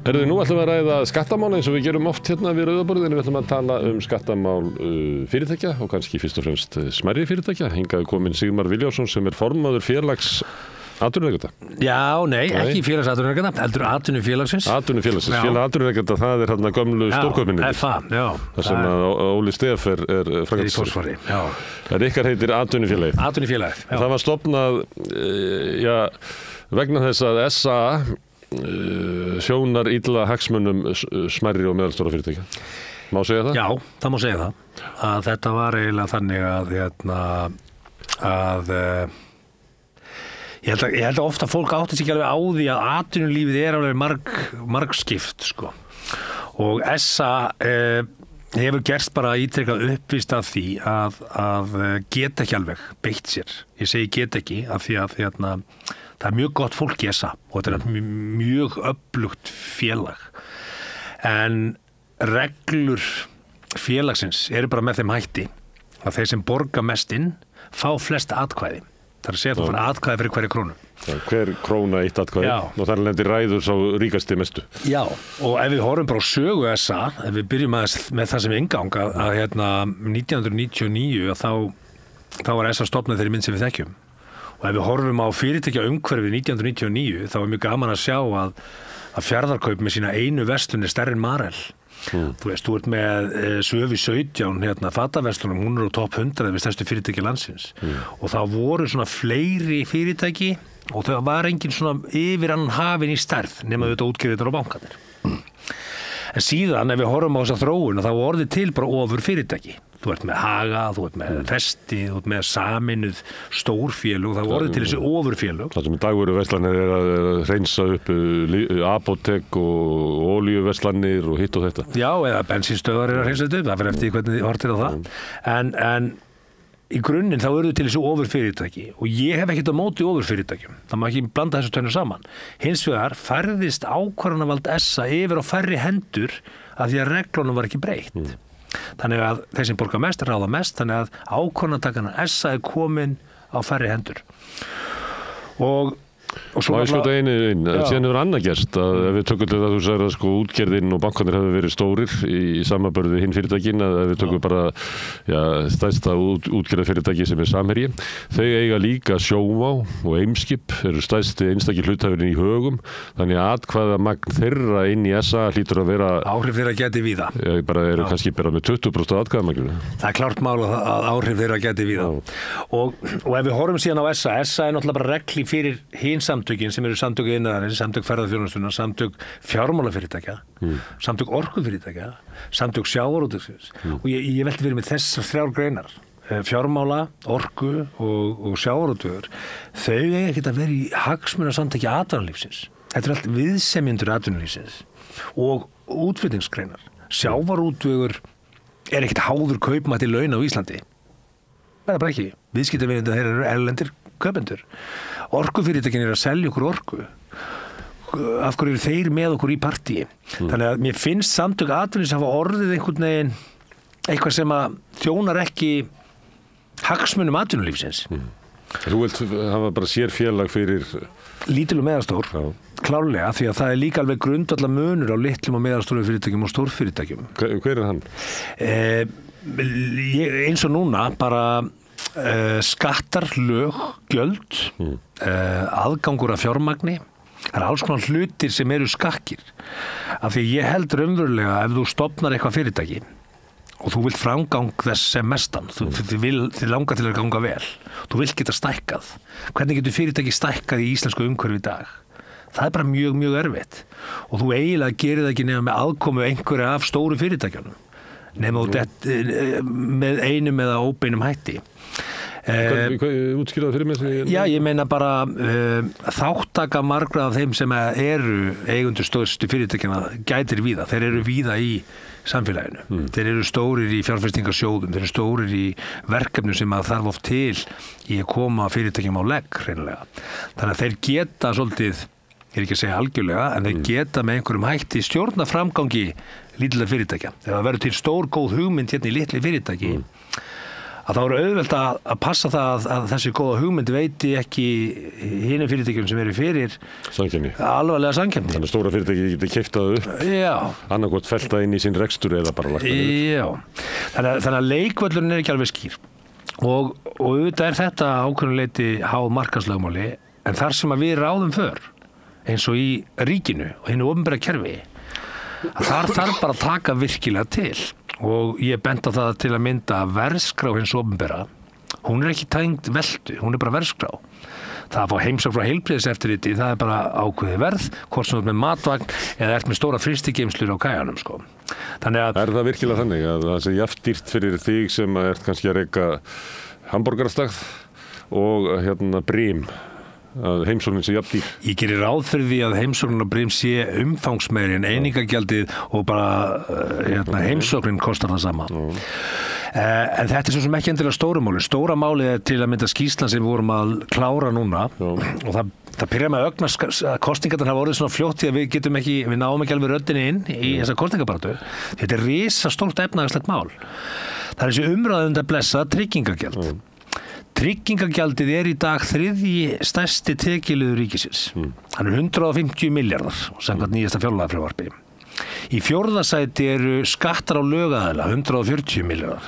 Herðu, nú ætlum við að ræða skattamál eins og við gerum oft hérna við Rauðaborðinu. Við ætlum að tala skattamál fyrirtækja og kannski fyrst og fremst smærri fyrirtækja. Hingað kominn Sigmar Vilhjálmsson sem formaður félags atvinnurekenda. Já, nei, ekki félags atvinnurekenda, heldur atvinnufélagsins. Atvinnufélagsins, félag atvinnurekenda, það er hérna gömlu stórkaupmennirnir. FA, já. Það sem að Óli Stef er framkvæmdastjóri. Já. En ykkar heitir atvinnufélagið. Atvinnufélagið, já. Það var stofnað, vegna þess að SA sjónar illa hagsmunum smærri og meðalstóra fyrirtækja. Má segja það? Já, það má segja það. Að þetta var eiginlega þannig að ég held að ofta fólk átti sig ekki alveg á því að atvinnulífið er alveg margskipt, sko. Og SA hefur gerst bara ítrekkað uppvíst af því að geta ekki alveg beitt sér. Ég segi geta ekki af því að það er mjög gott fólk í SA og þetta er mjög öflugt félag. En reglur félagsins eru bara með þeim hætti að þeir sem borga mest inn fá flest atkvæði. Það er að segja að þú fara atkvæði fyrir hverja krónu. Hver króna eitt atkvæði og þar lendir ræður sá ríkasti mestu. Já, og ef við horfum bara á sögu SA, ef við byrjum með það sem inngang að 1999 þá var SA stofnað þeirri mynd sem við þekkjum. Og ef við horfum á fyrirtækja umhverfið 1999 þá er mjög gaman að sjá að Fjarðarkaup með sína einu verslun er stærri en Marel. Þú veist, þú ert með Sövi 17 fataverslunum, hún er á topp 100 við stærstu fyrirtæki landsins. Og það voru svona fleiri fyrirtæki og það var engin svona yfir annan hafin í stærð nema þetta útgerðirnar og bankarnir. En síðan ef við horfum á þessa þróun þá var orðið til bara ofur fyrirtæki. Þú ert með Haga, þú ert með Festi, þú ert með Saminuð stórfélög, það voru til þessi ofurfélög. Það sem í dag voru verslanir er að hreinsa upp apótek og olíuverslanir og hitt og þetta. Já, eða bensínstöðvar er að hreinsa þetta upp, það fyrir eftir hvernig þið hortir á það. En í grunninn þá eru til þessi ofurfyrirtæki og ég hef ekkert á móti ofurfyrirtækjum. Það má ekki blanda þessu tvennu saman. Hins vegar færðist ákvarðanavald SA yfir á færri hendur af því að reglunum var ekki breytt. Þannig að þeir sem borga mest ráða mest, þannig að ákvörðunartakan SA er komin á færri hendur. Og svo má ég skjóta einu inn, síðan hefur annað gerst að ef við tökum til það þú sagðir að útgerðin og bankarnir hefur verið stórir í samanburði hinn fyrirtækin, að ef við tökum bara stærsta útgerðarfyrirtæki sem er Samherji, þau eiga líka Sjóvá og Eimskip eru stærsti einstakir hluthafarnir í Högum, þannig að atkvæðamagn þeirra inn í SA hlýtur að vera áhrif þeirra geti víða. Bara eru kannski bara með 20% atkvæðamagninu. Það er klárt mál að áhrif þeirra geti víða. Og ef við horfum síðan á SA er náttúrulega bara regli fyrir samtökin sem eru samtök iðnaðarins, samtök ferðaþjónustunnar, samtök fjármálafyrirtækja, samtök orkufyrirtækja, samtök sjávarútvegsins. Og ég velti fyrir mig þessar þrjár greinar, fjármála, orku og sjávarútvegur. Þau eiga ekkert að vera í hagsmunasamtaki atvinnulífsins. Þetta er allt viðsemjendur atvinnulífsins og útflutningsgreinar. Sjávarútvegur er ekkert háður kaupmætti launa á Íslandi. Það er bara ekki. Viðskiptavinir þeir eru erlendir kaupendur. Orkufyrirtækin er að selja okkur orku. Af hverju eru þeir með okkur í partíi? Þannig að mér finnst samtök atvinnulífsins hafa orðið einhvern veginn eitthvað sem að þjónar ekki hagsmunum atvinnulífsins. Þú vilt hafa bara sérfélag fyrir lítil og meðalstór, klárlega, því að það er líka alveg grundvallar munur á litlum og meðalstórum fyrirtækjum og stórfyrirtækjum. Hver er hann? Eins og núna bara skattar, lög, gjöld, aðgangur af fjármagni. Það er alls konar hlutir sem eru skakkir. Af því ég held raunverulega ef þú stofnar eitthvað fyrirtæki og þú vilt framgang þess sem mestan, þið langar til að ganga vel, þú vilt geta stækkað. Hvernig getur fyrirtæki stækkað í íslensku umhverfi í dag? Það er bara mjög, mjög erfitt. Og þú eiginlega gerir það ekki nema með aðkomu einhverja af stóru fyrirtækjunum, nema með einum eða óbeinum hætti. Útskýrðu það fyrir mig? Já, ég meina bara þáttaka margra af þeim sem eru eigendur stórustu fyrirtækjana gætir víða. Þeir eru víða í samfélaginu. Þeir eru stórir í fjárfestingarsjóðum, þeir eru stórir í verkefnum sem að þarf oft til í að koma fyrirtækjum á legg hreinlega. Þannig að þeir geta svolítið, ég er ekki að segja algjörlega, en þeir geta með einhverjum hætti stjórna framgangi lítilla fyrirtækja. Þegar það verður til stór góð hugmynd hérna í litli fyrirtæki, að þá auðvelt að passa það að þessi góða hugmynd veiti ekki hinum fyrirtækjum sem eru fyrir samkeppni. Alvarlega samkeppni. Þannig að stóra fyrirtæki geti keypt það upp, annaðhvort felta inn í sinn rekstur eða bara lagt það niður. Já, þannig að leikvöllurinn er ekki alveg skýr og auðvitað er þetta ákveðnuleiti háð markaðslögmáli, en þar sem að við ráðum för, eins og í ríkinu og hinu opinbera kerfi, þar þarf bara að taka virkilega til. Og ég bent á það til að mynda að verðskrá hins opinbera, hún er ekki tengd veltu, hún er bara verðskrá. Það að fá heimsókn frá heilbrigðiseftirliti, það er bara ákveðið verð, hvort sem þú ert með matvagn eða ert með stóra frystigeymslur á kajanum, sko. Þannig að... Er það virkilega þannig að það sé jafn dýrt fyrir þig sem ert kannski að reka hamborgarastagð og Brím? Að heimsóknin sé jafn dýr? Ég gerir ráð fyrir því að heimsóknin á Brím sé umfangsmeiri en einingagjaldið og bara heimsóknin kostar það sama. En þetta er svo sem ekki endilega stóra máli. Stóra máli er til að mynda skýrslan sem við vorum að klára núna og það byrja með að kosningarnar hafa orðið svona fljótt því að við náum ekki alveg röddinni inn í þessa kosningabaratu. Þetta er risastórt efnahagslegt mál. Það er þessi umræðund að blessa tryggingagjald. Tryggingagjaldið er í dag 3. stærsti tekjuliður ríkisins. Hann er 150 milljarðar samkvæmt nýjasta fjárlagafrumvarpi. Í 4. sæti eru skattar á lögaðila 140 milljarðar.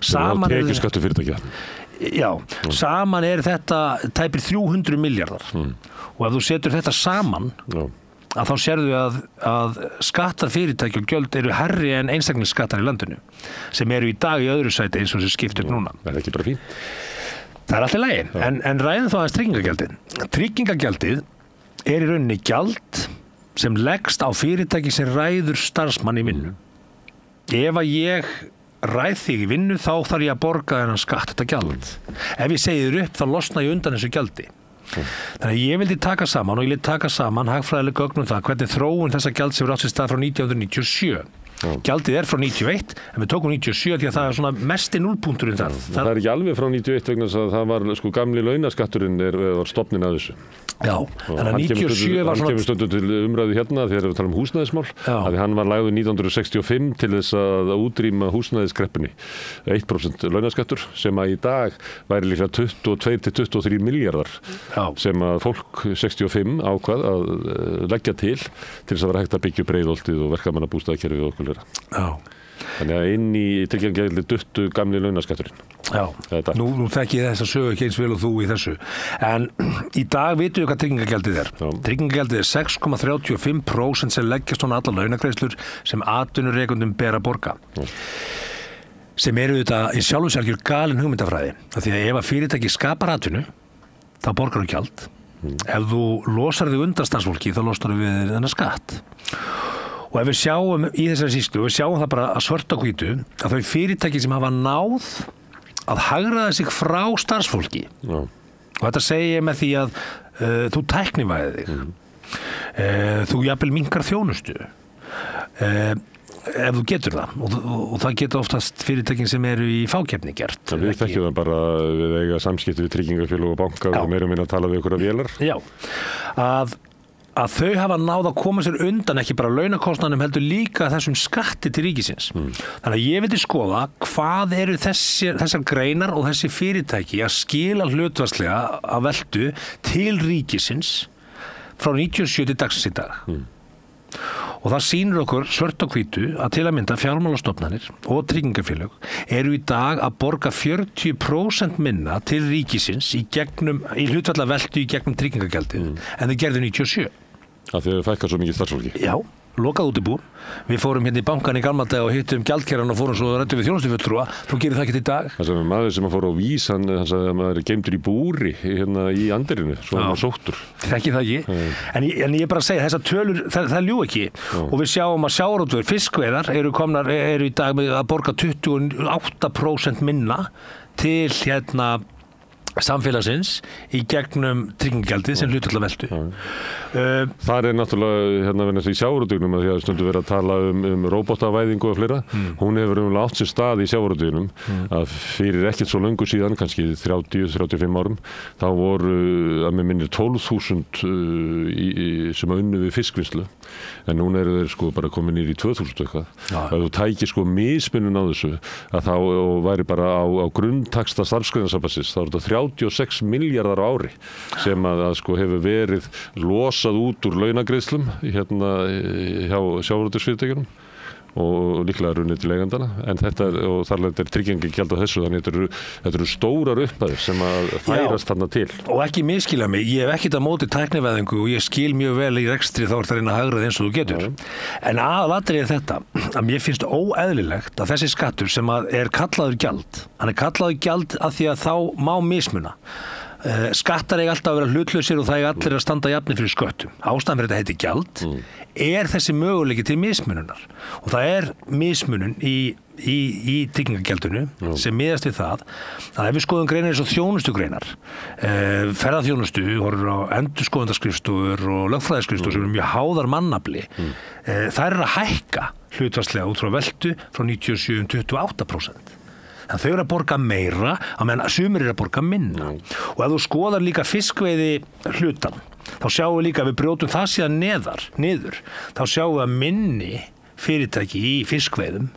Saman er tekjuskattur fyrirtækja. Já, saman er þetta tæpir 300 milljarðar. Og ef þú setur þetta saman, að þá sérðu að skattar fyrirtæki og gjöld eru hærri en einstaklingsskattar í landinu, sem eru í dag í öðru sæti eins og sem skipt upp núna. Það er ekki bara fínt. Það er alltaf lagi, en ræðum þá aðeins tryggingagjaldið. Tryggingagjaldið er í rauninni gjald sem leggst á fyrirtæki sem ræður starfsmann í vinnu. Ef að ég ræð þig í vinnu þá þarf ég að borga þennan skatt, þetta gjald. Ef ég segi þér upp þá losna ég undan þessu gjaldi. Þannig að ég vildi taka saman og ég vildi taka saman hagfræðileg gögn það hvernig þróun þessa gjalds hefur átt sér stað frá 1997. Gjaldið er frá 91 en við tókum 97 því að það er svona mesti núllpunkturinn þar. Það er ekki alveg frá 91 vegna þess að það var gamli launaskatturinn var stofnin að þessu. Já, þannig að 97 var svona... Hann kemur stundum til umræðu hérna þegar við talum húsnæðismál, að hann var lagður 1965 til þess að útrýma húsnæðiskreppunni. 1% launaskattur sem að í dag væri líka 22-23 milljarðar sem að fólk 65 ákvað að leggja til þess að vera hægt að byggja breiðoltið og verkamannabústaðakerfið og okkur vera. Já. Þannig að inn í tryggingagjaldið duttu gamli launaskatturinn. Já, nú þekki ég þess að sögu ekki eins vel og þú í þessu. En í dag vitum við hvað tryggingagjaldið er. Tryggingagjaldið er 6,35% sem leggjast á alla launagreiðslur sem atvinnurekendum ber að borga. Sem eru þetta í sjálfu sér algjör galin hugmyndafræði. Því að ef að fyrirtæki skapar atvinnu, þá borgar þú gjald. Ef þú losar þig undan starfsfólki, þá losnar þig við þennan skatt. Og ef við sjáum í þessari sýslu, við sjáum það bara að svört á hvítu, að þau fyrirtæki sem hafa náð að hagræða sig frá starfsfólki. Og þetta segi ég með því að þú tæknivæði þig. Þú jafnvel minnkar þjónustu. Ef þú getur það. Og það getur oftast fyrirtækin sem eru í fákeppni gert. Við þekkjum það bara við eiga samskipti við tryggingafélög og banka og meira minna að tala við ykkur af vélar. Já, að þau hafa náð að koma sér undan ekki bara launakostnaðinum heldur líka þessum skatti til ríkisins. Þannig að ég vildi skoða hvað eru þessar greinar og þessi fyrirtæki að skila hlutfallslega að veltu til ríkisins frá 97 til dagsins í dag. Og það sýnir okkur svört á hvítu að til að mynda fjármálastofnanir og tryggingafélög eru í dag að borga 40% minna til ríkisins í hlutfalla veltu í gegnum tryggingagjaldið en þau gerðu 97. Af því að þau fækkar svo mikið starfsfólki? Já, lokað útibú. Við fórum hérna í bankan í gamla dag og hittum gjaldkeran og fórum svo að ræddu við þjónustufulltrúa. Þú gerir það ekki í dag. Það sem maður sem að fór á Vís, hann sagði að maður er geymdur í búri hérna í Anderinu, svo hann var sóttur. Þekki það ekki. En ég er bara að segja, þessar tölur, það ljú ekki. Og við sjáum að sjávarútvegur, fiskveiðar eru í dag með að borga 28% minna til samfélagsins í gegnum tryggingagjaldið sem hlutfall af veltu. Það náttúrulega hérna í sjávarútveginum að því að stundum verið að tala um róbótavæðingu og fleira. Hún hefur átt sér stað í sjávarútveginum að fyrir ekkert svo löngu síðan, kannski 30-35 árum, þá voru að með minnir 12.000 sem unnu við fiskvinnslu. En núna eru þeir sko bara komin í 2.000 eitthvað. Ef þú tækir sko mismunun á þessu að þá væri bara á grunntaksta starfsgreinasambandsins, þá eru þetta 36 milljarðar á ári sem að sko hefur verið losað út úr launagreiðslum hérna hjá sjávarútvegsfyrirtækjunum og líklega runnið til eigandana, en þetta og þar er tryggingagjald á þessu, þannig þetta eru stórar upphæðir sem að færast þarna til. Og ekki misskilja mig, ég hef ekkert á móti tæknivæðingu og ég skil mjög vel í rekstri þá það reyna að hagra eins og þú getur. En aðalatriðið þetta, að mér finnst óeðlilegt að þessi skattur sem að er kallaður gjald, hann er kallaður gjald af því að þá má mismuna. Skattar eiga alltaf að vera hlutlausir og það eiga allir að standa jafnir fyrir sköttum. Ástæðan fyrir þetta heiti gjald er þessi möguleiki til mismununar og það er mismunun í tryggingagjaldinu sem miðast við það að ef við skoðum greinar eins og þjónustugreinar, ferðaþjónustu, horfum á endurskoðundarskrifstofur og lögfræðiskrifstofur sem eru mjög háðar mannafli, þær eru að hækka hlutfallslega út frá veltu frá 97 til 28%. Þannig þau eru að borga meira á meðan sumir eru að borga minna. Og ef þú skoðar líka fiskveiði hlutan, þá sjáum við líka að við brjótum það síðan niður. Þá sjáum við að minni fyrirtæki í fiskveiðum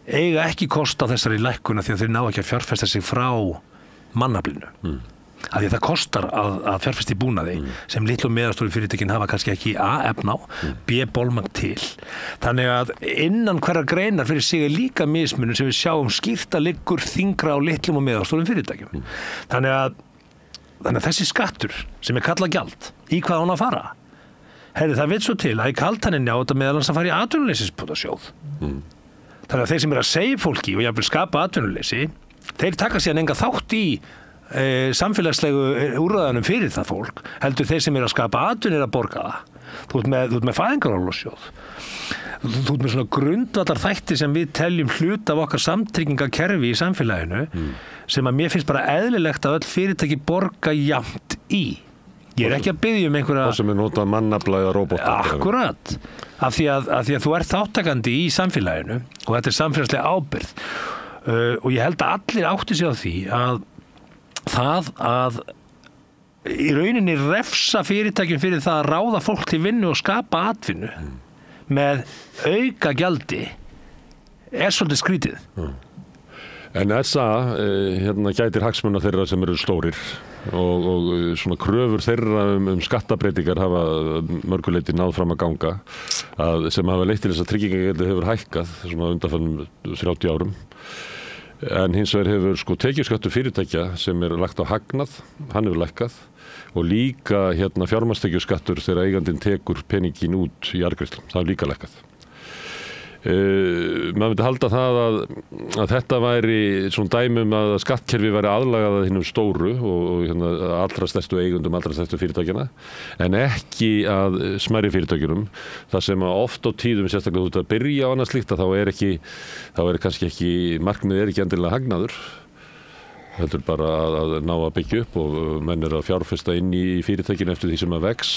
eiga ekki kost á þessari lækkun því að þeir ná ekki að fjárfesta sig frá mannaflinu. Af því að það kostar að fjárfesta í búnaði sem litlu og meðalstóru fyrirtækin hafa kannski ekki A efna á, B bolmagn til. Þannig að innan hverjar greinar fyrir sig er líka mismunum sem við sjáum skýrt að liggur þyngra á litlum og meðalstórum fyrirtækjum. Þannig að þessi skattur sem er kallað gjald, í hvað á hann að fara? Það vill svo til að í kaltaninni á þetta meðalans að fara í atvinnuleysisbótasjóð. Þannig að þeir sem eru að segja fólki og jafnvel skapa atvinnuleysi, þeir taka síðan enga þátt í samfélagslegu úrræðanum fyrir það fólk, heldur þeir sem eru að skapa atvinnur að borga það. Þú ert með fæðingarorlofssjóð. Þú ert með svona grundvallar þætti sem við teljum hlut af okkar samtryggingakerfi í samfélaginu sem að mér finnst bara eðlilegt að öll fyrirtæki borga jafnt í. Ég er ekki að biðja einhverja... Það sem er notað mannafla eða róbóta. Akkurat. Af því að þú ert þáttakandi í samfélaginu og þetta er samfélagslega ábyrgð. Og ég held að allir átti sig á því að það að í rauninni refsa fyrirtækjum fyrir það að ráða fólk til vinnu og skapa atvinnu með auka gjaldi er svolítið skrítið. En SA gætir hagsmuna þeirra sem eru stórir og svona kröfur þeirra skattabreitingar hafa mörguleiti náð fram að ganga sem hafa leitt til þess að tryggingagjaldið hefur hækkað svona undanfarnum 30 árum. En hins vegar hefur sko tekjuskattur fyrirtækja sem er lagt á hagnað, hann hefur lækkað og líka fjármagnstekjuskattur þegar eigandinn tekur peningin út í arðgreiðslum, það hefur líka lækkað. Maður myndi halda það að þetta væri svona dæmum að skattkerfi væri aðlagað að hinnum stóru og allra stærstu eigundum, allra stærstu fyrirtækjana, en ekki að smærri fyrirtækjunum, þar sem að oft á tíðum sérstaklega út að byrja á annað slíkt að þá er kannski ekki, markmið er ekki endilega hagnaður, heldur bara að ná að byggja upp og menn er að fjárfesta inn í fyrirtækinu eftir því sem að vex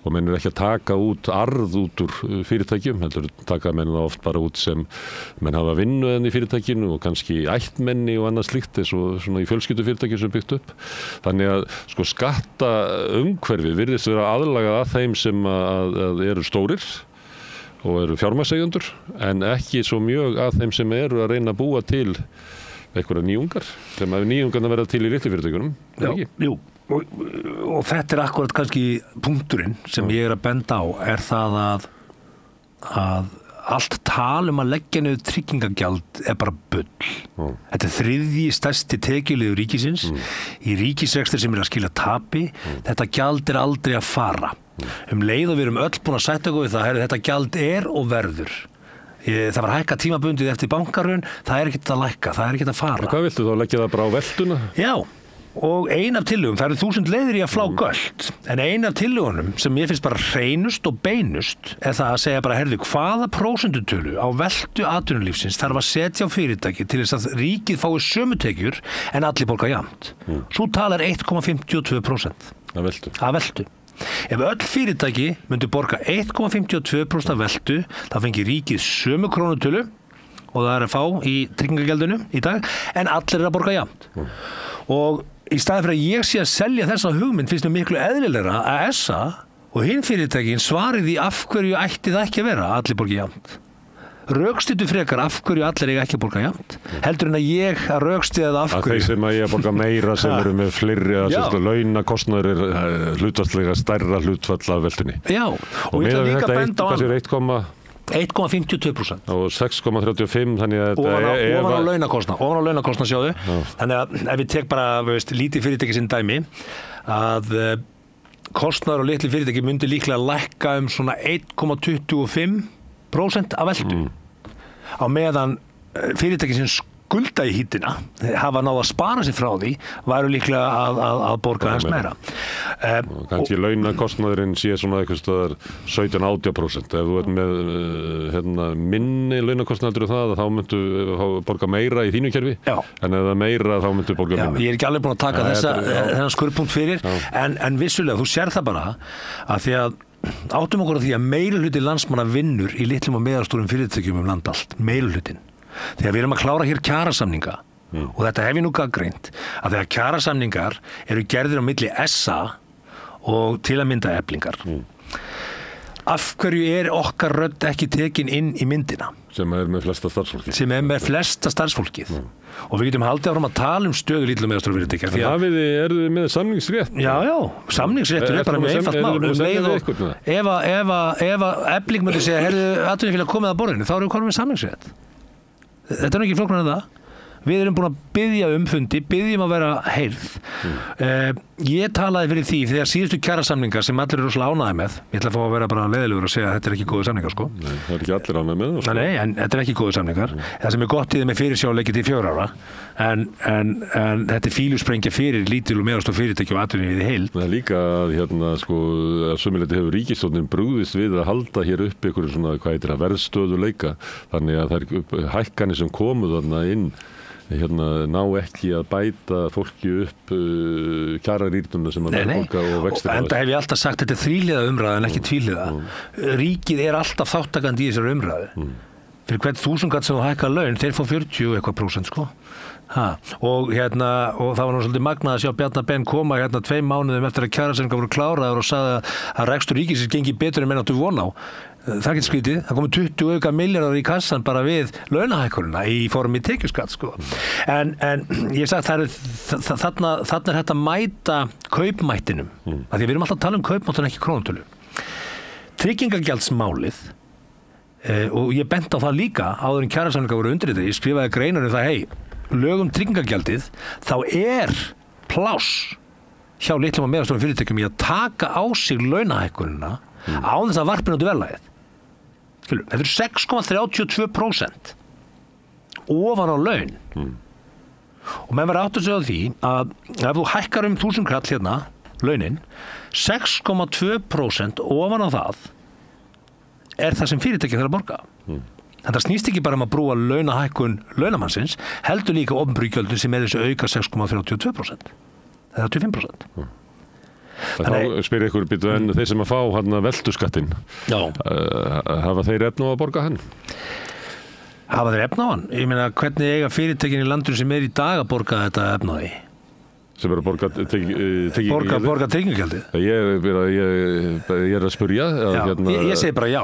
og menn er ekki að taka út arð út úr fyrirtækjum, heldur taka menn oft bara út sem menn hafa vinnu enn í fyrirtækinu og kannski ættmenni og annað slíkt eins og svona í fjölskyldufyrirtækjum sem byggt upp. Þannig að sko skatta umhverfi virðist vera aðlagað að þeim sem að eru stórir og eru fjármagnseigendur en ekki svo mjög að þeim sem eru að reyna að búa til einhverja nýjungar, þegar maður nýjungarna verða til í litlu fyrirtækjunum, ekki? Jú, og þetta er akkurat kannski punkturinn sem ég er að benda á, er það að allt tal að leggja niður tryggingagjald er bara bull. Þetta er þriðji stærsti tekjuliður ríkisins, í ríkisrekstri sem er að skila tapi, þetta gjald er aldrei að fara. Leið og við erum öll búin að sætta okkur við það, þetta gjald er og verður. Það var hækka tímabundið eftir bankarun, það er ekkert að lækka, það er ekkert að fara. Hvað viltu þá, leggja það bara á veltuna? Já, Og ein af tillögum, það eru 1000 leiðir í að flá göld, en ein af tillögunum sem ég finnst bara hreinust og beinust er það að segja bara, heyrðu, hvaða prósentutölu á veltu atvinnulífsins þarf að setja á fyrirtæki til þess að ríkið fái sömu tekjur en allir borga jafnt. Svo talar 1,52% af veltu. Ef öll fyrirtæki myndi borga 1,52% af veltu, þá fengi ríkið sömu krónutölu og það er að fá í tryggingagjaldinu í dag, en allir er að borga jafnt. Og í staði fyrir að ég sé að selja þessa hugmynd finnst mér miklu eðlilegra að SA og hinn fyrirtækin svarið í af hverju ætti það ekki að vera allir borgi jafnt. Rökstyttu frekar af hverju allir eiga ekki að borga jafnt. Heldur en að ég að rökstyða það af hverju. Að þeir sem að ég að borga meira sem eru með fleiri að sérstu launakostnaður er hlutfallslega stærra hlutfall af veltunni. Já. Og ég ætla líka að benda á 1,52% og 6,35 þannig að ofan á launakostnað sjáðu. Þannig að ef við tek bara lítið fyrirtæki sinn dæmi að kostnaður og litli fyrirtæki myndi líklega lækka svona 1,25% af veltu á meðan fyrirtæki sem skulda í hítina hafa náð að spara sig frá því væru líklega að borga hans meira. Kannski launakostnaðurinn sé svona eitthvað staðar 17-18%. Ef þú ert með minni launakostnaður það, þá myndu borga meira í þínu kerfi. Já. En ef það meira, þá myndu borga minna. Ég er ekki alveg búin að taka þennan skurðpunkt fyrir, en vissulega, þú sér það bara að því að áttum okkur á því að meirihluti landsmanna vinnur í litlum og meðalstórum fyrirtækjum land allt. Meirihlutin. Þegar við erum að klára hér kjarasamninga og þetta hef ég nú gagnrýnt að þegar kjarasamningar eru gerðir á milli SA og til að mynda Eflingar af hverju er okkar rödd ekki tekin inn í myndina sem er með flesta starfsfólkið og við getum haldið áfram að tala um stöðu lítið og meðalstóru fyrirtækja eru þið með samningsrétt? Já, samningsréttur er bara mjög einfalt mál ef Efling myndi segja atvinnufélag komið að borðinu þá eru við komið með samningsrétt. Þetta er ekki flóknar en það. Við erum búin að biðja fundi, biðjum að vera heyrð. Ég talaði fyrir því þegar síðustu kjarasamningar sem allir eru rosalega ánægðir með. Ég ætla að fá að vera bara leiðilegur og segja að þetta er ekki góðu samningar, sko. Nei, það er ekki allir ánægðir með það, sko. Nei, en þetta er ekki góðu samningar. Það sem er gott í þeim með fyrirsjáleiki til 4 ára. En þetta er fílusprengja fyrir lítil og meðalstór fyrirtæki og atvinnulífið í heild. Það er líka að sömuleyti hefur ríkisstjórnin brugðist við að halda hér upp einhverjum svona, hvað heitir það, verðstöðuleika. Þannig að þær hækkanir sem komu þarna inn ná ekki að bæta fólki upp kjararýrnuna sem að borga og vextir. Enda hef ég alltaf sagt þetta er þríliða umræða en ekki tvíliða. Ríkið er alltaf þáttakandi í þessar umræðu. Fyrir hvern 1000 kall sem þú hækkar laun, þeir fá 40 eitthvað prósent, sko. Og það var nú svolítið magnað að sjá Bjarna Ben koma 2 mánuðum eftir að kjarasamningar voru kláraðar og sagði að rekstur ríkisins gengi betur en menn áttu von á. Það getur skrítið, það komið 20 auka milljarðar í kassan bara við launahækkunina í formi tekjuskatt, sko. En ég sagði þarna er þetta að mæta kaupmættinum, af því við erum alltaf að tala um kaupmátt en ekki krónutölu. Tryggingagjaldsmálið, og ég bent á það líka áður en kjarasamningar voru undirritað, ég skrifaði greinar um það, lögum tryggingagjaldið, þá er pláss hjá litlum og meðalstórum fyrirtækjum í að taka á sig launahækkunina án þess að varpinu út verðlagið. Þetta eru 6,32% ofan á laun. Og menn verður átt að segja á því að ef þú hækkar 1000 kall hérna, launin, 6,2% ofan á það er það sem fyrirtæki þarf að borga. Þetta snýst ekki bara að brúa launahækkun launamannsins, heldur líka opinberu gjöldin sem er þessu auka 6,32%. Það er 25%. Þá spyr ykkur býtu en þeir sem að fá veltuskattinn, hafa þeir efna á að borga hann? Hafa þeir efna á hann? Ég meina, hvernig eiga fyrirtækin í landinu sem er í dag að borga þetta efna á því? Sem er að borga tryggingagjaldið? Ég er að spyrja. Ég segi bara já.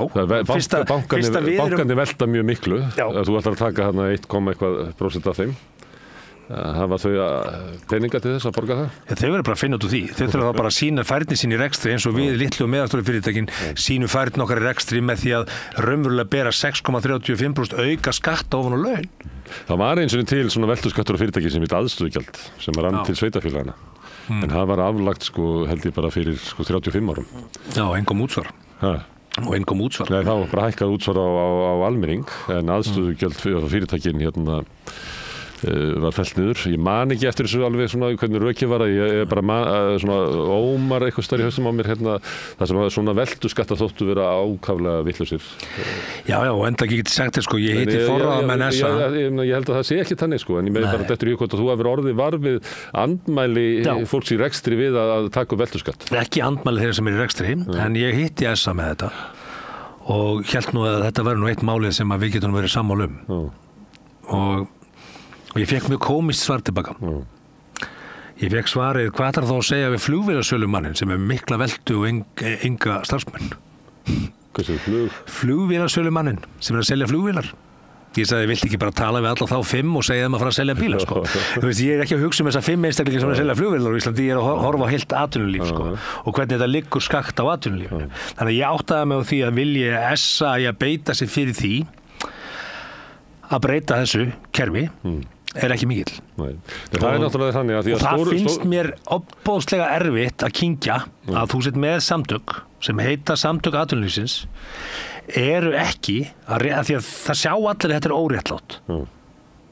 Bankandi velta mjög miklu. Þú ætlar að taka 1,eitthvað% af þeim. Hafa þau peninga til þess að borga það? Þau verður bara að finna út úr því. Þau þurfa bara að sína færni sín í rekstri eins og við litlu og meðalstóru fyrirtækin sínum færni okkar í rekstri með því að raunverulega bera 6,35% auka skatta ofan á laun. Það var eins og til svona veltuskattur á fyrirtæki sem heit aðstöðugjald sem rann til sveitarfélagana. En það var aflagt held ég bara fyrir 35 árum. Já, engum útsvar. Og engum útsvar. Nei, það var bara hækkað útsvar á almenning en aðstöðugjald fyrir fyrirtækin var fellt niður. Ég man ekki eftir þessu alveg svona hvernig rökið var að ég bara svona ómar eitthvað stærri haustum á mér hérna það sem var svona veldu skatta þóttu vera ákaflega vittlausir. Já, og enda ekki sagt þér sko, ég hitti forráðamenn SA. Ég held að það sé ekki þannig sko, en ég meði bara dettur í hvort að þú hefur orðið var við andmæli fólks í rekstri við að taka upp veldu skatt. Ekki andmæli þeirra sem er í rekstri, en ég hitti SA með þetta og hélt nú að þetta væri nú eitt málið sem að við getum verið sammála og ég fekk mjög komist svar tilbaka. Ég fekk svarið, hvað þarf þá að segja við flugvélasölumannin sem er mikla veldu og enga starfsmenn? Hvað segir Flugvélasölumannin sem er að selja flugvélar. Ég sagði, viltu ekki bara tala við alla þá 5 og segja þeim að fara að selja bíla, sko. Þú veist, ég er ekki að hugsa þessa 5 einstaklingar sem er að selja flugvélar á Íslandi, ég er að horfa á heilt atvinnulíf, sko, og hvernig þetta liggur skakt á atvinnulífinu. Þannig að ég áttaði mig á því að vilji SA að beita sig fyrir því að breyta þessu kerfi er ekki mikill. Það er náttúrulega þannig að því að það finnst mér ofboðslega erfitt að kyngja að þú sett með samtök sem heita samtök atvinnulífsins eru ekki að því að það sjá allir að þetta er óréttlátt.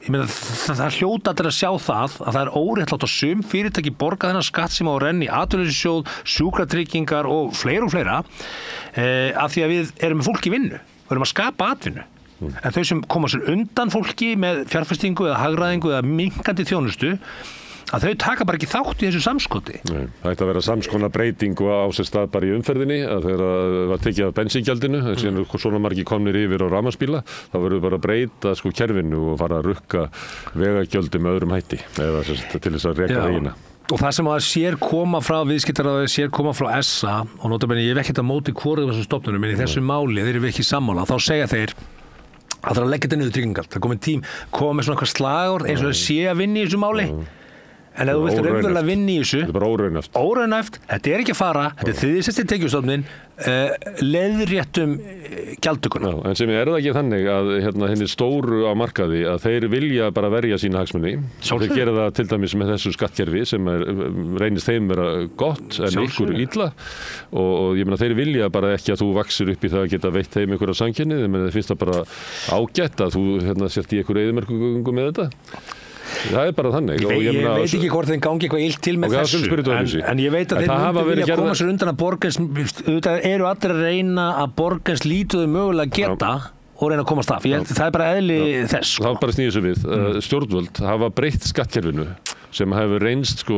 Ég meina það hljóta allir að sjá það að það er óréttlátt og sum fyrirtæki borga þennan skatt sem á að renna í atvinnulífssjóð, sjúkratryggingar og fleira af því að við erum með fólk í vinnu, við erum að skapa atvinnu. En þau sem koma sér undan fólki með fjárfestingu eða hagræðingu eða minnkandi þjónustu að þau taka bara ekki þátt í þessu samskoti. Nei, það ætti að vera samskona breyting og á sér stað bara í umferðinni að þegar það var tekið af bensíngjaldinu síðan svona margir komnir yfir á rafmagnsbíla þá verður bara að breyta sko kerfinu og fara að rukka vegagjaldi með öðrum hætti eða til þess að reka vegina. Og það sem að sér koma frá viðskiptaráði, sér koma frá SA og notabenni ég hef ekkert að móti hvorum þessum stofnunum en í þessu máli þeir eru ekki sammála þá segja þeir að það er að leggja þetta niður tryggingar. Það komið koma með svona eitthvað slagorð eins og það sé að vinna í þessu máli. En ef þú vilt raunverulega vinna í þessu þetta er bara óraunhæft, þetta er ekki að fara þetta er þriðja tekjustofninn leiðréttum gjaldtökuna. En sem er það ekki þannig að henni stóru á markaði að þeir vilja bara verja sína hagsmuni þeir gera það til dæmis með þessu skattkerfi sem reynist þeim vera gott en ykkur illa og ég meina þeir vilja bara ekki að þú vaxir upp í það að geta veitt þeim einhverja samkynni þeim finnst það bara ágætt að þú sért í einhverju eyðimerkurgöngu með þetta. Það er bara þannig. Ég veit ekki hvort þeim gangi eitthvað illt til með þessu en ég veit að þeir myndu vilja koma sér undan að borgans auðvitað eru allir að reyna að borgans lítuðu mögulega geta og reyna að komast af. Það er bara eðli þess. Það er bara snýðið svo við. Stjórnvöld hafa breytt skattkerfinu sem hefur reynst sko,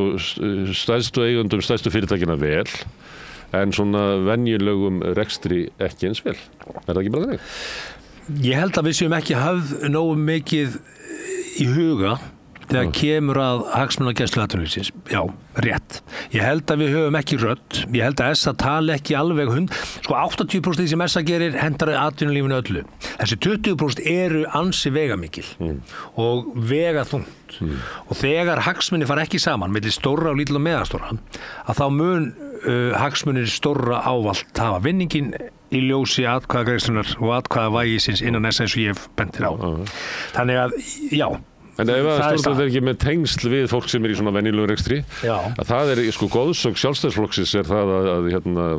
stærstu eigundum, stærstu fyrirtækina vel en svona venjulegum rekstri ekki eins vel. Er það ekki bara þannig? Ég held að við séum ekki höfð nógu mikið í huga þegar kemur að hagsmunagæslu atvinnulífsins. Já, rétt. Ég held að við höfum ekki rödd. Ég held að SA tali ekki alveg 80% því sem SA gerir hendar atvinnulífinu öllu. Þessi 20% eru ansi vegamikil og vega þungt. Og þegar hagsmunir fara ekki saman milli stórra og lítil og meðastóra að þá mun hagsmunir stórra ávalt hafa vinningin í ljósi atkvæðagreiðslunnar og atkvæðavægisins innan SA eins og ég hef bentir á. Þannig að, já En ef stjórnvöld er ekki með tengsl við fólk sem er í svona venjulegum rekstri að það er sko góðsögn sjálfstæðisflokksins er það að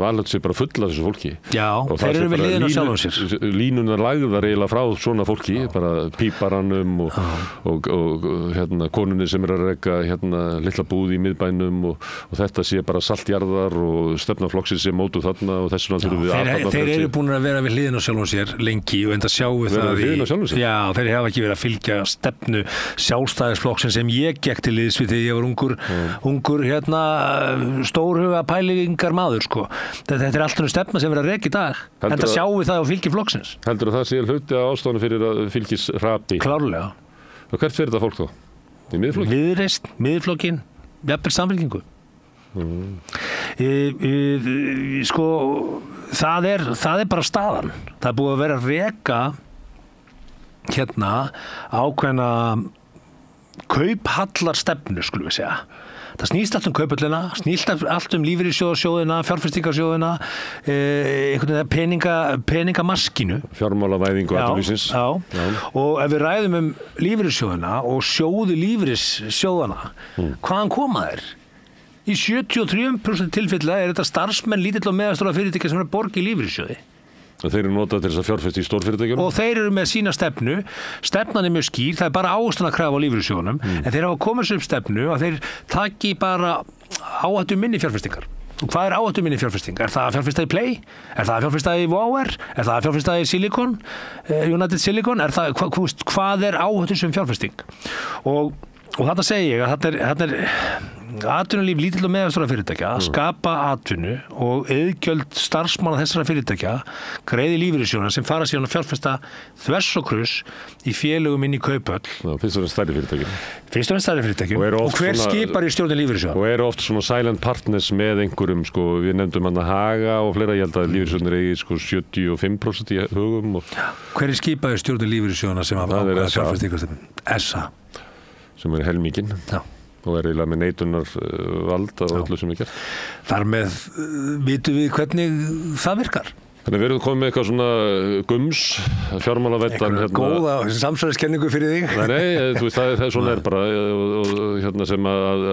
valhöld sé bara full af þessu fólki. Já, og þeir eru við liðin á sjálfum sér. Línunar lagðar eiginlega frá svona fólki, bara píparanum og konunni sem er að reka litla búð í miðbænum og þetta sé bara saltjarðar og stefnaflokksins sé mótuð þarna og þess vegna þurfum við aðhafna. Þeir eru búin að vera við liðin á sjálfum sér lengi og enda sjáum við það Já, þeir hafa ekki verið að fylgja stefnu Sjálfstæðisflokksins sem ég gekk til liðs við þegar ég var ungur stórhuga pælingar maður sko. Þetta er alltaf stefna sem verið að reka í dag en það sjáum við það á fylgi flokksins. Heldur það sé hluti á ástæðunum fyrir að fylgis hrapi? Klárlega. Og hvert fyrir þetta fólk þá? Í miðflokkin? Viðreisn, miðflokkin, jafnvel Samfylkingu. Sko það er bara staðan. Það er búið að vera að reka ákveðna kauphallar stefnu skulum við segja. Það snýst allt kauphöllina, snýst allt lífeyrissjóðina, fjárfestingarsjóðina, einhvern veginn peningamaskinu. Fjármálavæðingu atvinnulífsins. Já. Og ef við ræðum lífeyrissjóðina og sjóði lífeyrissjóðana, hvaðan koma þeir? Í 73% tilfella er þetta starfsmenn lítill og meðalstóra fyrirtækja sem er borg í lífeyrissjóði. Þeir eru notað til þess að fjárfesta í stórfyrirtækjum. Og þeir eru með sína stefnan er mjög skýr, það er bara ávöxtunarkrafa á lífeyrissjóðunum, en þeir hafa komið sér upp stefnu að þeir taki bara áhættu minni fjárfestingar. Og hvað er áhættu minni fjárfesting? Er það að fjárfesta í Play? Er það að fjárfesta í Vower? Er það að fjárfesta í Silicon? United Silicon? Hvað er áhættu sem fjárfesting? Og þetta segi ég að þetta er atvinnulíf lítill og meðalstóra fyrirtækja að skapa atvinnu og iðgjöld starfsmanna þessara fyrirtækja greiði lífeyrissjóðina sem fara síðan að fjárfesta þvers og kruss í félögum inn í Kauphöll. Fyrst og fremst stærri fyrirtækjum. Fyrst og fremst stærri fyrirtækjum. Og hver skipar í stjórnin lífeyrissjóða? Og eru oft svona silent partners með einhverjum, við nefndum hann að Haga og fleira, ég held að lífeyrissjóðinir eigi 75% í hugum. Hver skipar í stjórnin lífeyrissjóðina sem ákveða fjárfestingarstefnu? SA. Sem er helmingin. Já. Og eiginlega með neitunnar vald á öllu sem er gert. Þar með vitum við hvernig það virkar. Þannig við erum komið með eitthvað svona gums, fjármálaveddan. Góða samsæriskenningu fyrir þig. Nei, þú veist, það svona er bara og sem að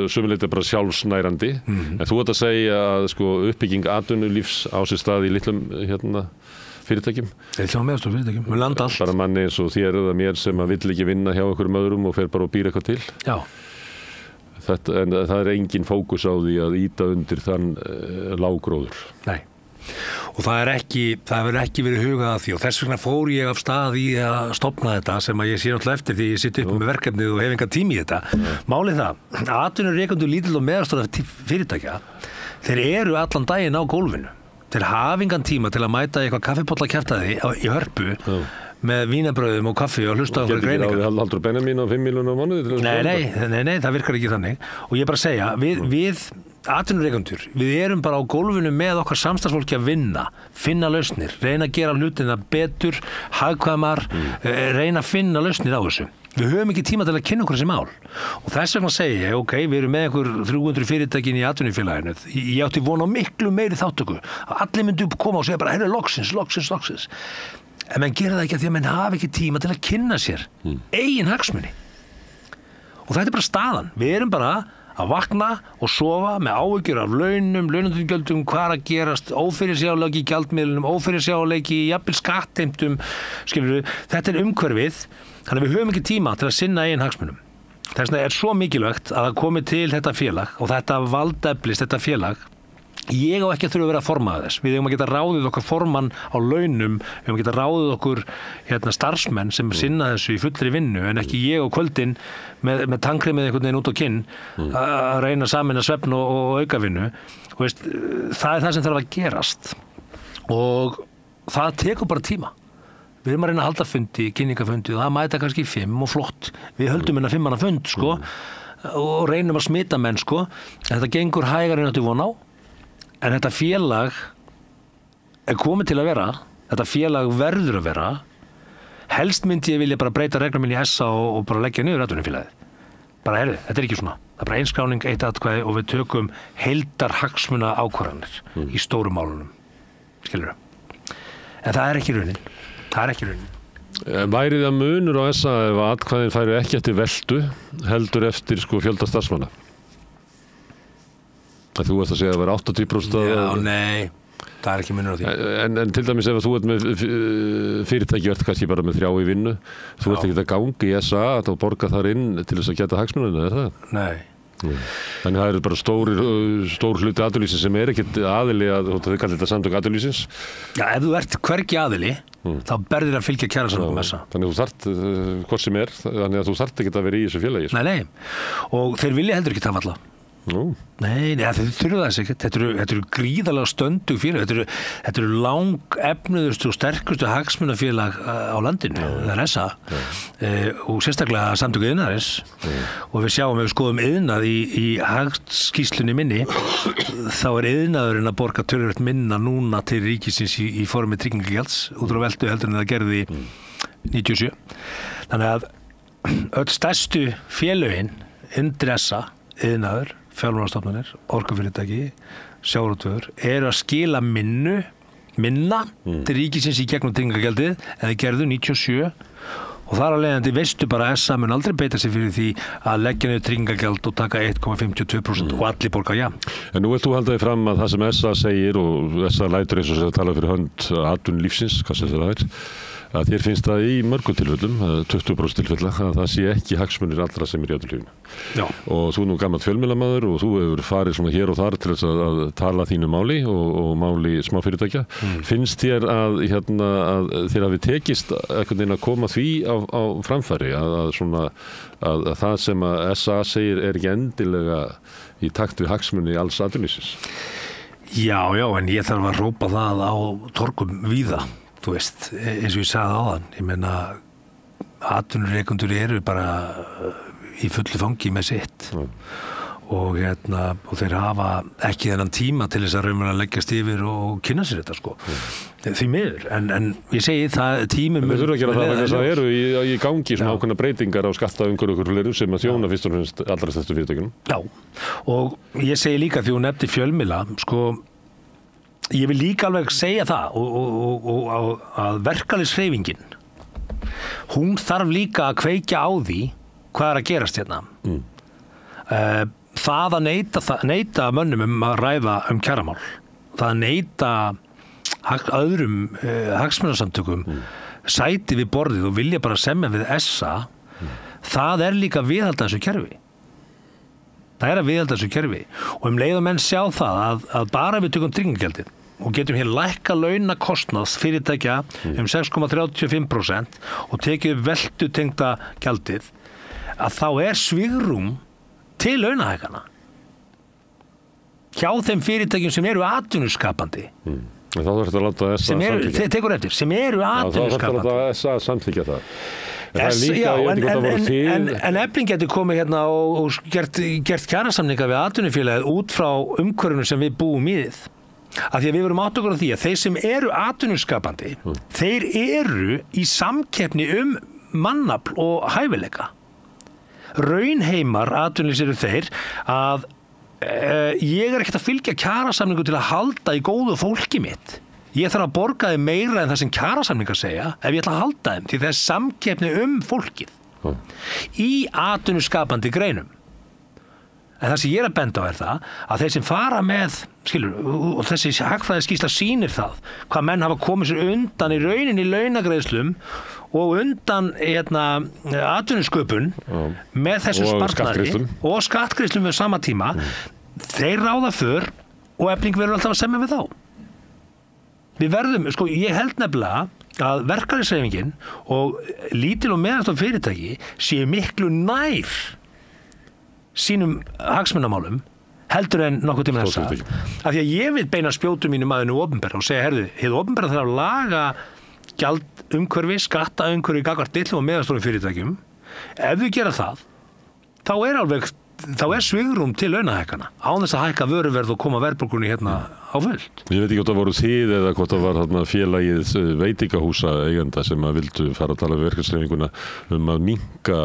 sumuleyti er bara sjálfsnærandi. En þú ert að segja að uppbygging atvinnulífs á sér stað í litlum fyrirtækjum. Litlum og meðalstórum fyrirtækjum, við landa allt. Bara manni eins og þér eða mér sem að vill ekki vinna hjá einhverjum öðrum og fer bara og býr eitthvað til. Já. En það er engin fókus á því að ýta undir þann lággróður. Nei. Og það hefur ekki verið hugað að því og þess vegna fór ég af stað í að stofna þetta sem að ég sé náttúrulega eftir því ég sitt upp með verkefnið og hef engan tími í þetta. Málið það, atvinnurekendur lítill og meðalstóra fyrirtækja, þeir eru allan daginn á gólfinu. Þeir hafa engan tíma til að mæta eitthvað kaffibollakjaftaði í Hörpu með vínabrauðum og kaffi og hlusta á einhverja greiningar. Getur ekki Benjamin á 5 milljónir á mánuði? Nei, það virkar ekki þannig. Og ég bara segja, við atvinnurekendur, við erum bara á gólfinu með okkar samstarfsfólki að finna lausnir, reyna að gera hlutina betur, hagkvæmar, reyna að finna lausnir á þessu. Við höfum ekki tíma til að kynna okkur þessi mál. Og þess vegna segi ég, við erum með einhver 300 fyrirtækin í atvinnufélaginu. Ég átti von á miklu meiri þáttöku. Allir myndu koma og segja bara, loksins. En menn gera það ekki að því að menn hafa ekki tíma til að kynna sér eigin hagsmuni. Og þetta er bara staðan. Við erum bara að vakna og sofa með áhyggjur af launagjöldum, hvað að gerast, ófyrirsjáanleiki í gjaldmiðlunum, ófyrirsjáanleiki í jafnvel skattheimtum, skilurðu, þetta er umhverfið, þannig að við höfum ekki tíma til að sinna eigin hagsmunum. Þess vegna er svo mikilvægt að það komi til þetta félag og þetta valdeflist, þetta félag. Ég á ekki að þurfa að vera að formaða þess. Við eigum að geta ráðið okkur formann á launum, við eigum að geta ráðið okkur starfsmenn sem sinna þessu í fullri vinnu, en ekki ég á kvöldin með tannkremið einhvern veginn út á kinn að reyna saman að svefn og aukavinnu. Það er það sem þarf að gerast og það tekur bara tíma. Við erum að reyna að halda fundi, kynningafundi og það mæta kannski 5 og flott. Við höldum 5 manna fund og reynum að smita menn en þetta gengur hægar en þetta von á. En þetta félag er komið til að vera, þetta félag verður að vera, helst myndi ég vilja bara breyta reglum inn í SA og bara leggja niður atvinnufélagið. Bara þetta er ekki svona. Það er bara einskráning, eitt atkvæði og við tökum heildarhagsmuna ákvarðanir í stórum málunum. Skilurðu? En það er ekki raunin. Væri það munur á SA ef atkvæðin færu ekki eftir veldu, heldur eftir fjölda starfsmanna? Þú varst að segja að það var 80%. Já, nei, það er ekki munur á því. En til dæmis ef þú ert með fyrirtæki, ert kannski bara með 3 í vinnu, þú ert ekki að ganga í SA að borga þar inn til þess að geta hagsmunina, er það? Nei. Þannig það eru bara stór hluti atvinnulífsins sem er ekkert aðili að, þau kallar þetta samtök atvinnulífsins. Já, ef þú ert hvergi aðili, þá berðir að fylgja kjarasamningum SA. Þannig þú þarft, hvort sem er, þannig að þú þarft ekki að vera í þessu félagi. Nei, og þeir vilja heldur ekki tafa alla. Nei, þeir þurfa þess ekki. Þetta eru gríðarlega stöndug félag. Þetta eru efnuðustu og sterkustu hagsmunafélag á landinu, það er SA og sérstaklega samtök iðnaðarins og við sjáum, ef við skoðum iðnað í hagskýrslunni minni, þá er iðnaðurinn að borga töluvert minna núna til ríkisins í formi tryggingagjalds út frá veltu heldur en það gerði 97. Þannig að öll stærstu félögin undir SA, iðnaður, fjármálastofnanir, orkufyrirtæki, sjávarútvegur, eru að skila minna til ríkisins í gegnum tryggingagjaldið en þeir gerðu 97 og þar að leiðandi veistu bara að SA mun aldrei beita sig fyrir því að leggja niður tryggingagjald og taka 1,52% og allir borga En nú vilt þú halda þig fram að það sem SA segir og SA lætur eins og sem tala fyrir hönd atvinnulífsins, hvað sem það að þér finnst það í mörgum tilfellum, 20% tilfella, að það sé ekki hagsmunir allra sem í atvinnulífinu. Já. Og þú nú gamall fjölmiðlamaður og þú hefur farið svona hér og þar til þess að tala þínu máli og máli smáfyrirtækja. Finnst þér að þér hafi tekist einhvern veginn að koma því á framfæri að það sem að SA segir er ekki endilega í takt við hagsmuni alls atvinnulífsins? Já, en ég þarf að rópa það á torgum víða. Þú veist, eins og ég sagði áðan, ég meina atvinnurekendur eru bara í fullu fangi með sitt og þeir hafa ekki þennan tíma til þess að raunverulega leggjast yfir og kynna sér þetta sko. Því miður, en ég segi það tímum... Við þurfum að gera það vegna þess að eru í gangi svona ákveðna breytingar á skattaumhverfi sem að þjóna fyrst og fremst allra stærstu fyrirtækjunum. Já, og ég segi líka því hún nefndi fjölmiðla, sko, ég vil líka alveg segja það og að verkalýðshreyfingin hún þarf líka að kveikja á því hvað er að gerast hérna. Það að neita mönnum að ræða kjaramál, það að neita öðrum hagsmunasamtökum sæti við borðið og vilja bara semja við SA, það er líka að viðhalda þessu kerfi. Það er að viðhalda þessu kerfi og leið og menn sjá það að bara við tökum tryggingagjaldið og getum hér lækka launakostnað fyrirtækja 6,35% og tekið veltutengda gjaldið, að þá er svigrúm til launahækkana hjá þeim fyrirtækjum sem eru atvinnuskapandi. Þá þarf þetta að láta SA samþykkja. Tekur eftir, sem eru atvinnuskapandi. Þá þarf þetta að láta SA samþykkja það. En Efling getur komið hérna og gert kjarasamninga við atvinnufélagið út frá umhverfinu sem við búum í þið. Af því að við verum átt okkur á því að þeir sem eru atvinnuskapandi, þeir eru í samkeppni mannafl og hæfileika. Raunheimar atvinnulífs eru þeir að ég er ekkert að fylgja kjarasamningu til að halda í góðu fólki mitt. Ég þarf að borga þeim meira en það sem kjarasamningar segja ef ég ætla að halda þeim, því það er samkeppni fólkið í atvinnuskapandi greinum. En það sem ég er að benda á er það að þeir sem fara með, og þessi hagfræðiskýrsla sýnir það, hvað menn hafa komið sér undan í rauninni launagreiðslum og undan atvinnusköpun með þessu sparnari og skattgreiðslum við sama tíma, þeir ráða för og Efling verður alltaf að semja við þá. Við verðum, ég held nefnilega að verkalýðshreyfingin og lítil og meðalstór fyrirtæki séu miklu nær sínum hagsmunamálum heldur en nokkuð tíma þessa. Af því að ég vil beina spjótum mínum að hennu opinbera og segja, hið opinbera þarf að laga gjaldumhverfi, skattaumhverfi gagnvart litlum og meðalstórum fyrirtækjum. Ef við gera það, þá er svigrúm til launahækkana án þess að hækka vöruverð og koma verðbólgunni hérna á fullt. Ég veit ekki hvort það voru þið eða hvort það var félagið veitingahúsa eigenda sem að vildu fara að tala við verkalýðshreyfinguna að minnka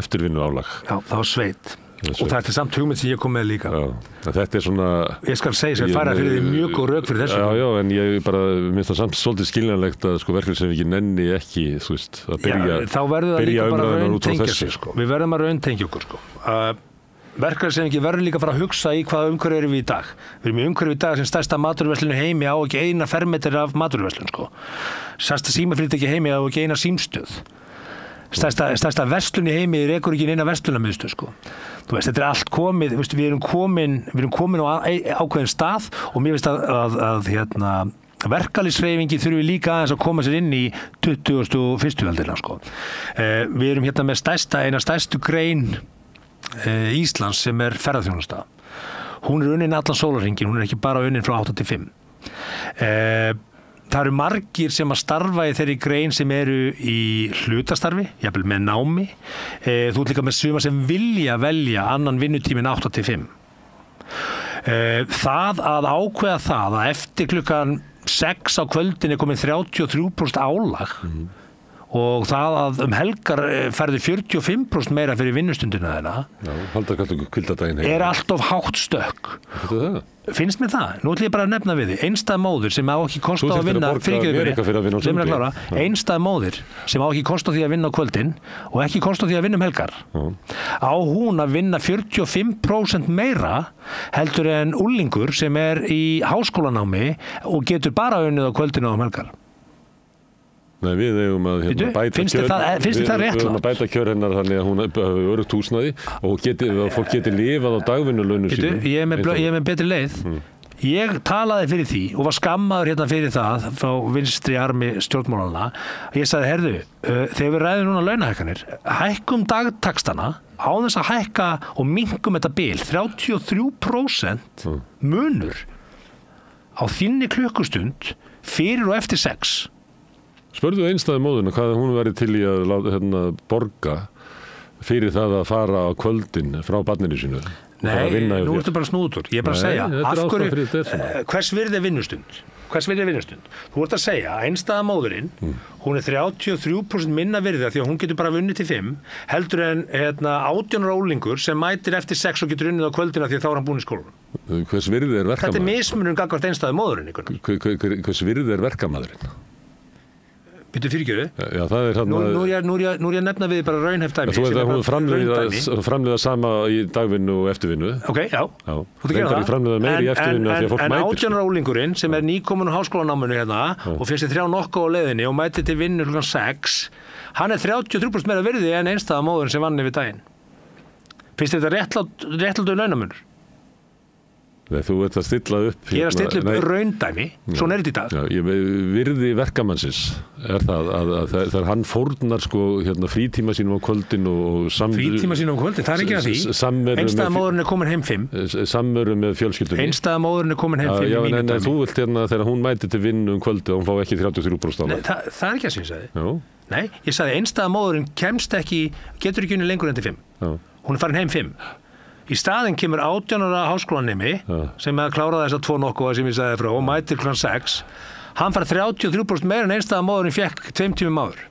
eftirvinnu álag. Já, það var Sveit. Og það er til samt hugmynd sem ég kom með líka. Já, þetta er svona... Ég skal segja sem fara fyrir því mjög góð rök fyrir þessu. Já, en ég bara minnst það samt svolítið skiljanlegt að verkalýðshreyfingin nenni ekki, þú veist, að byrja þá verður það líka bara að rauntengja sig, Við verðum að rauntengja okkur, Verkalýðshreyfingin verður líka að fara að hugsa í hvaða umhverfi erum við í dag. Við erum í umhverfi í dag sem stærsta matvöruverslun heimi á ekki eina fermetri af matvöruverslun, Stærsta símafyrirtæki heimi á ekki eina símstöð. Stærsta verslun í heimi rekur ekki eina verslunarmiðstöð, Þú veist, þetta er allt komið, við erum komin á ákveðin stað og mér finnst að verkalýðshreyfingi þurfi líka aðeins að koma sér inn í 21. öldina, Við erum hérna með eina stærstu grein Íslands sem er ferðaþjónusta. Hún er unnin allan sólarhringinn, hún er ekki bara unnin frá 8 til 5. Það eru margir sem að starfa í þeirri grein sem eru í hlutastarfi, jafnvel með námi. Þú ert líka með suma sem vilja velja annan vinnutíminn 8 til 5. Það að ákveða það að eftir klukkan 6 á kvöldin er komin 33% álag og það að helgar ferði 45% meira fyrir vinnustundina þeirra halda kvildadaginn allt of hátt stökk. Finnst mér það? Nú ætlum ég bara að nefna við því. Einstæð móðir sem á ekki kosta á að vinna einstæð móðir sem á ekki kosta á því að vinna á kvöldin og ekki kosta á því að vinna helgar. Á hún að vinna 45% meira heldur en úlingur sem í háskólanámi og getur bara unnið á kvöldinu og helgar. Nei, við eigum að bæta kjör hennar þannig að hún hafi öruggt húsnæði og fólk geti lifað á dagvinnulaunum sínum. Ég er með betri leið. Ég talaði fyrir því og var skammaður hérna fyrir það frá vinstri armi stjórnmálanna. Ég sagði, heyrðu, þegar við ræðum núna launahækkanir, hækkum dagtaxtana á þess að hækka og minnkum þetta bil. 33% munur á þinni klukkustund fyrir og eftir 6. Spurðu einstæðu móðuna hvað hún væri til í að borga fyrir það að fara á kvöldin frá barninu sínu. Nei, nú ertu bara snúður. Ég er bara að segja, af hverju, hvers virði vinnustund? Þú ert að segja að einstæða móðurinn, hún er 33% minna virði því að hún getur bara vunnið til 5, heldur en 18 ára ólingur sem mætir eftir 6 og getur unnið á kvöldina því að þá er hann búinn í skólanum. Hvers virði er verkamaðurinn? Þetta er mismunurinn gagnvart einstæðu móðurinn. Hvers virði er verkamaðurinn? Býttu fyrirgjöru? Já, það er nú er ég að nefna við bara raunhæft dæmi. Þú veit að hún framleiða sama í dagvinnu og eftirvinnu. Ok, já. Þú ert að gera það. Meiri í eftirvinnu af því að fólk mætir. En 18 ára úlingurinn sem er nýkominn á háskólanáminu hérna og fyrst 3 nokku á leiðinni og mætir til vinnu klukkan 6, hann er 33% meira virði en einstæða móðurinn sem vann yfir daginn. Finnst þetta réttlátur launamunur? Nei, þú ert að stilla upp Ég er að stilla upp raundæmi, svona er þetta í dag. Já, virði verkamannsins er það að þegar hann fórnar frítíma sínum á kvöldin og frítíma sínum á kvöldin, það er ekki að því. Einstæða móðurinn er komin heim 5. Samveru með fjölskyldunni. Einstæða móðurinn er komin heim 5 í mínu dæmi. Þú vilt þegar hún mæti til vinnu kvöldi og hún fá ekki 33%. Nei, það er ekki að því. Nei, ég sagði einstæða móðurinn getur ekki unni lengur en til 5. Hún er farin heim 5. Í staðinn kemur 18 ára háskólanemi sem að klára þess að 2 nokkuða sem ég sagði frá og mætir klukkan 6. Hann fær 33% meira en einstæða móðurinn fekk 2 tímum áður.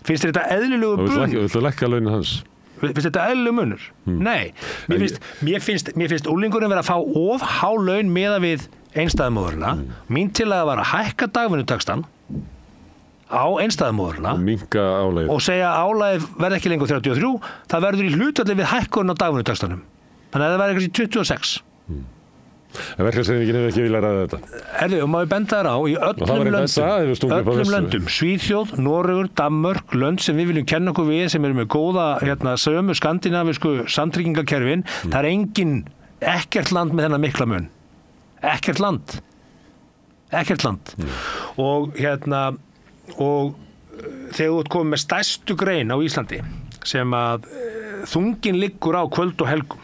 Finnst þér þetta eðlilegu munur? Viltu lækka launin hans? Finnst þetta eðlilegu munur? Nei. Mér finnst úlingurinn vera að fá of há laun miðað við einstæða móðurina. Mín tillaga var að hækka dagvinnutaxtann á einstæða móðurina og segja að álagið verði ekki lengur 33, það verður í hlutfalli við hækkurinn á dagvinnutaxtanum. Þannig að það verður kannski 26. En verkalýðshreyfingin hefur ekki viljað ræða þetta. Og maður benda þér á í öllum löndum, Svíþjóð, Noregur, Danmörk, lönd sem við viljum kenna okkur við, sem eru með góða sömu skandinavísku samtryggingakerfin, það er ekkert land með þennan mikla mun. Ekkert land. Og þegar þú ert komið með stærstu grein á Íslandi sem að þungin liggur á kvöld og helgum,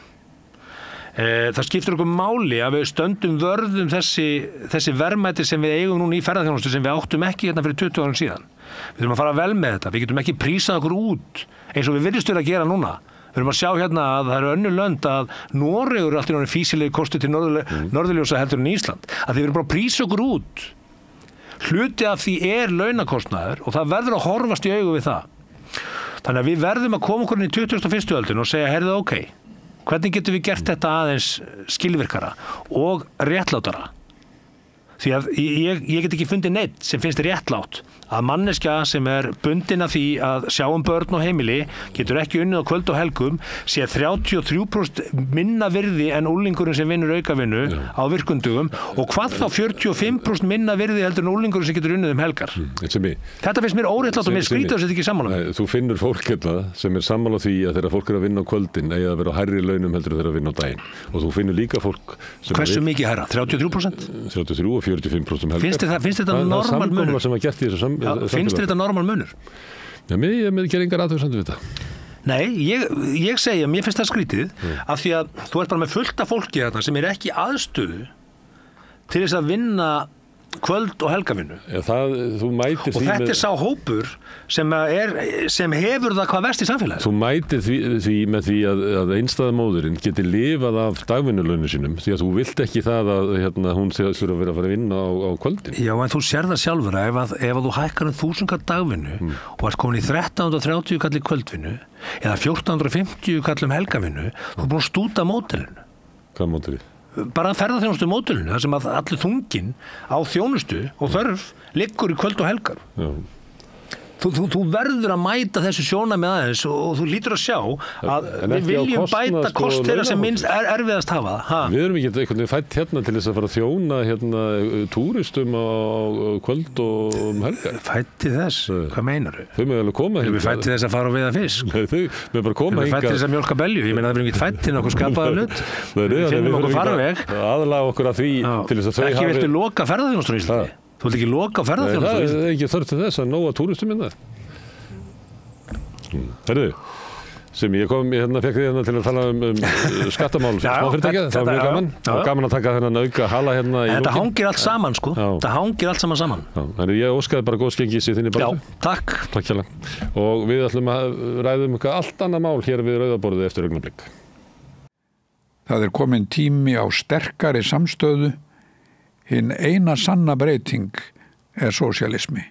það skiptir okkur máli að við stöndum vörðum þessi verðmæti sem við eigum núna í ferðaþjónustu sem við áttum ekki hérna fyrir 20 árum síðan. Við þurfum að fara vel með þetta, við getum ekki prísað okkur út eins og við virðumst vera að gera núna. Við erum að sjá hérna að það eru önnur lönd að Noregur er alltaf físilegi kosti til norðurljósa heldur en Ísland, að við erum bara að prísa okkur út. Hluti af því er launakostnaður og það verður að horfast í augu við það. Þannig að við verðum að koma okkur inn í 21. öldin og segja, heyrðu, ok, hvernig getum við gert þetta aðeins skilvirkara og réttlátara? Því að ég get ekki fundið neitt sem finnst réttlátt að manneskja sem er bundin af því að sjá börn og heimili getur ekki unnið á kvöld og helgum sé 33% minna virði en úlingurinn sem vinnur aukavinnu á virkundugum og hvað þá 45% minna virði heldur en úlingurinn sem getur unnið helgar. Þetta finnst mér óréttlátt og mér skrýtur þess að þetta ekki sammála. Þú finnur fólk sem er sammála því að þegar fólk er að vinna á kvöldin eigi að vera á hærri launum heldur þegar að vinna á daginn og þú finnur líka fólk sem hversu mikið hærra? 33%? 33 og 45% helgar. Finnst þetta normal munur? Finnst þetta normal munur? Já, ég ger engar athugasemdir við þetta. Nei, ég segja, mér finnst það skrítið af því að þú ert bara með fullt af fólki þarna sem er ekki aðstöðu til þess að vinna kvöld og helgavinnu. Ja, þú mætir og þetta er sá hópur sem hefur það hvað verst í samfélagi. Þú mætir því með því að einstæða móðurinn geti lifað af dagvinnulaunum sínum, því að þú vilt ekki það að hún þurfa að vera að fara að vinna á kvöldin. Já, en þú sér það sjálfur að ef þú hækkar 1000 kall dagvinnu og ert komin í 1330 kall í kvöldvinnu eða 1450 kall helgavinnu, þú er búin að stúta módelinu. Hvað módelið? Bara ferðaþjónustu módelinu, þar sem að allir þungin á þjónustu og þörf liggur í kvöld og helgar. Já. Þú verður að mæta þessu sjónarmið aðeins og þú lítur að sjá að við viljum bæta kost þeirra sem minnst erfiðast hafa. Við erum ekki einhvern veginn fætt hérna til þess að fara að þjóna túristum á kvöld og helgar. Fætt til þess? Hvað meinar þau? Þau með alveg koma hingað. Við fætt til þess að fara og veiða fisk. Nei, þau með bara koma hingað. Við fætt til þess að mjólka belju. Ég meina það verður ekki fætt til nokkuð skapaða hlut. Við finnum okkur farveg. Aðlaga okkur að því til þess að þau hafi. Ekki viltu loka ferðaþjónustunni í Íslandi? Þú vilt ekki loka ferðaþjónustunni í Íslandi? Það er ekki þörf til þess að nóga túristum minna. Herðu, sem ég kom fekk því til að tala skattamál smáfyrirtækja, það var mjög gaman og gaman að taka þennan auka hala í lókin. Þetta hangir allt saman sko, þetta hangir allt saman. Þannig ég óskaði bara góð skengis í þinni bara. Já, takk. Takk hérlega. Og við ætlum að ræðum eitthvað allt annað mál hér við Rauðaborðið eftir augnablik. Það er komin tími á sterkari samstöðu. Hinn eina sanna breyting er sósíalismi.